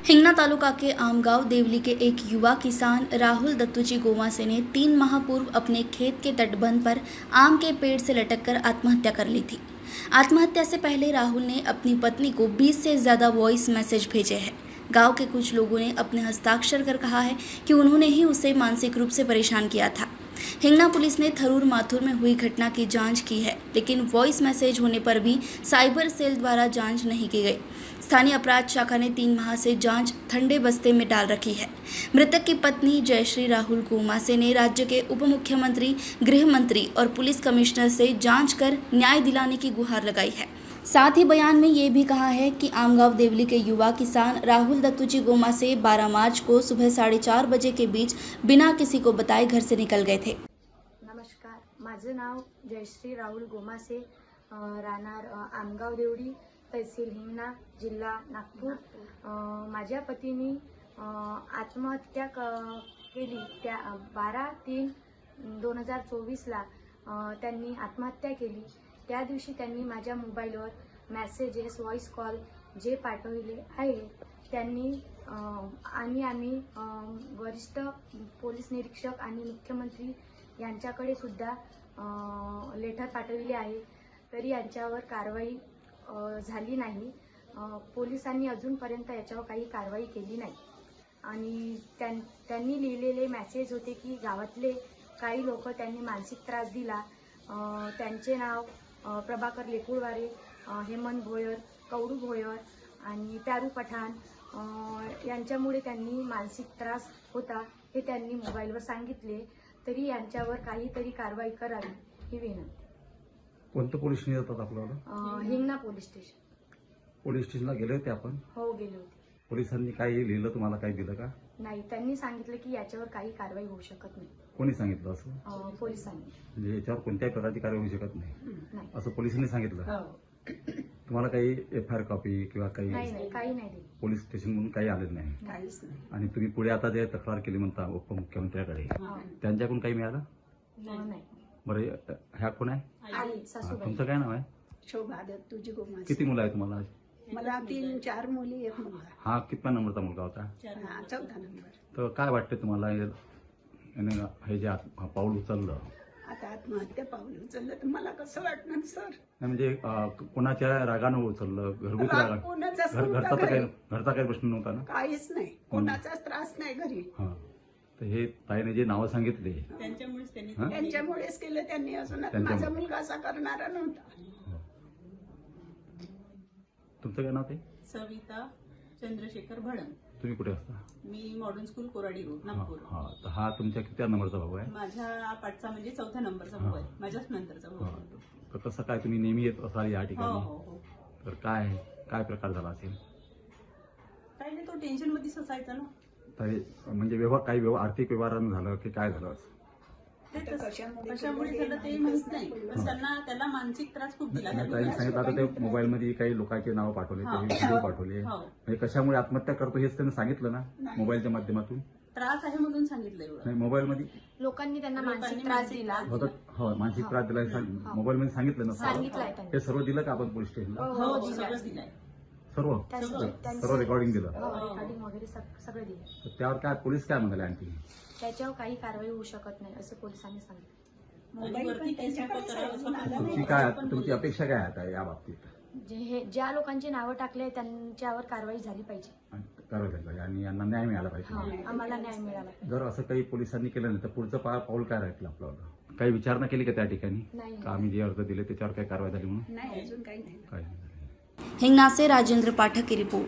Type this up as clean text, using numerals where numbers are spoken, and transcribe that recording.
हिंगना तालुका के आमगांव देवली के एक युवा किसान राहुल दत्तूजी गोमासे ने 3 माह पूर्व अपने खेत के तटबंध पर आम के पेड़ से लटककर आत्महत्या कर ली थी। आत्महत्या से पहले राहुल ने अपनी पत्नी को 20 से ज़्यादा वॉइस मैसेज भेजे हैं। गांव के कुछ लोगों ने अपने हस्ताक्षर कर कहा है कि उन्होंने ही उसे मानसिक रूप से परेशान किया था। हिंगना पुलिस ने थरूर माथुर में हुई घटना की जांच की है, लेकिन वॉइस मैसेज होने पर भी साइबर सेल द्वारा जांच नहीं की गई। स्थानीय अपराध शाखा ने 3 माह से जांच ठंडे बस्ते में डाल रखी है। मृतक की पत्नी जयश्री राहुल गोमासे ने राज्य के उप मुख्यमंत्री, गृह मंत्री और पुलिस कमिश्नर से जांच कर न्याय दिलाने की गुहार लगाई है। साथ ही बयान में ये भी कहा है कि आमगांव देवली के युवा किसान राहुल दत्तूजी गोमासे 12 मार्च को सुबह 4:30 बजे के बीच बिना किसी को बताए घर से निकल गए थे। नमस्कार, माझं नाव जयश्री राहुल गोमासे, राहणार आमगाव देवडी, तहसील हिंगणा, जिल्हा नागपूर। माझ्या पतीने आत्महत्या केली त्या 12/3/2024 त्यांनी आत्महत्या केली। त्या दिवशी त्यांनी माझ्या मोबाईलवर मेसेजेस, व्हॉइस कॉल जे पाठवले आहे त्यांनी आणि आम्ही वरिष्ठ पोलीस निरीक्षक आणि मुख्यमंत्री यांच्याकडे सुद्धा लेटर पाठवले आहे, तरी यांच्यावर कारवाई झाली नाही। पोलिसांनी अजूनपर्यंत याच्यावर काही कारवाई केली नाही आणि त्यांनी लिहिलेले मेसेज होते की गावातले काही लोक त्यांनी मानसिक त्रास दिला। त्यांचे नाव प्रभाकर लेकुळवारे, हेमंत भोयर, कवडू भोयर आणि प्यारू पठाण यांच्यामुळे त्यांनी मानसिक त्रास होता हे त्यांनी मोबाईलवर सांगितले, तरी यांच्यावर काहीतरी कारवाई करावी ही विनंती। कोणतं पोलीस स्टेशन येतात आपल्याला? Hingna police station. पोलीस स्टेशनला गेले होते आपण? हो, गेले होते। पोलिसांनी काही लिहिलं, तुम्हाला काही दिलं का? नाही, त्यांनी सांगितलं की याच्यावर काही कारवाई होऊ शकत नाही। कोणी सांगितलं असं? पोलिसांनी। म्हणजे याच्यावर कोणत्याही प्रकारची कारवाई होऊ शकत नाही असं पोलिसांनी सांगितलं? तुम्हाला काही FIR कॉपी किंवा काही? नाही, काही नाही दिली। पोलीस स्टेशन म्हणून काही आलेलं नाही? काहीच नाही। आणि तुम्ही पुढे आता जे तक्रार केली म्हणता उपमुख्यमंत्र्याकडे, त्यांच्याकडून काही मिळालं? नाही। बरं, ह्या कोण आहे? आई, सासूबाई। तुमचं काय नाव आहे? शोभा दत्तूजी गोमासे। किती मुलं आहे तुम्हाला? मला 3-4 मुली, एक मुलगा। हा कितव्या नंबरचा मुलगा होता? हा, 4था नंबर। तर काय वाटतं तुम्हाला याने हे जे पाऊल उचललं, आता आत्महत्या पाऊल उचललं तर मला कसं वाटणार सर? म्हणजे कोणाच्या रागानं उचललं? घरगुती राग? घरचा काही प्रश्न नव्हता ना? काहीच नाही, कोणाचाच त्रास नाही घरी। हा, तर हे ताईने जे नावं सांगितले त्यांच्यामुळेच केलं त्यांनी। अजून माझा मुलगा असा करणारा नव्हता। तुमचं काय नाव ते? सविता चंद्रशेखर भडंग। तुम्ही कुठे असता? मी modern school Koradi road, Nagpur. तर हा तुमच्या किती नंबरचा भाऊ आहे? माझ्या पाठचा म्हणजे 4थ्या नंबरचा भाऊ आहे, माझ्याच नंतरचा भाऊ आहे। तर कसं काय तुम्ही नेहमी येत असाल या हो ठिकाणी? हो हो। तर काय काय प्रकार झाला असेल? काही नाही, तो टेन्शन मध्येच असायचा ना। तर म्हणजे काही आर्थिक व्यवहारानं झालं की काय झालं? ते कशामुळे झालं ते माहित नाही, पण त्याला मानसिक त्रास खूप दिला। ताईने सांगितलं आता ते मोबाईलमध्ये काही लोकांचे नाव पाठवले, काही व्हिडिओ पाठवले, म्हणजे कशामुळे आत्महत्या करतो हेच त्यांनी सांगितलं ना मोबाईलच्या माध्यमातून? त्रास आहे म्हणून सांगितलं एवढं। नाही, मोबाईलमध्ये लोकांनी त्यांना मानसिक त्रास दिला होता? हो, मानसिक त्रास दिला मोबाईलमध्ये सांगितलं ना? सांगितलंय त्यांनी। हे सर्व दिलं का आपण पोलीस स्टेशनला? हो, सगळंच दिलंय। सर्व रेकॉर्डिंग दिलं? रेकॉर्डिंग वगैरे सगळं दिलं। तर त्यावर काय पोलीस काय म्हणाले आणखी? त्याच्यावर काही कारवाई होऊ शकत नाही असं पोलिसांनी सांगितलं। तुमची अपेक्षा काय आहे या बाबतीत? ज्या लोकांची नावं टाकले त्यांच्यावर कारवाई झाली पाहिजे, कारवाई झाली पाहिजे आणि यांना न्याय मिळाला पाहिजे। आम्हाला न्याय मिळाला। जर असं काही पोलिसांनी केलं नाही तर पुढचं पाऊल काय राहील आपल्याला? काही विचारणा केली का त्या ठिकाणी? नाही। का आम्ही जे अर्ज दिले त्याच्यावर काही कारवाई झाली म्हणून? नाही, अजून काही नाही। काही नाही। हिंगना से राजेंद्र पाठक की रिपोर्ट।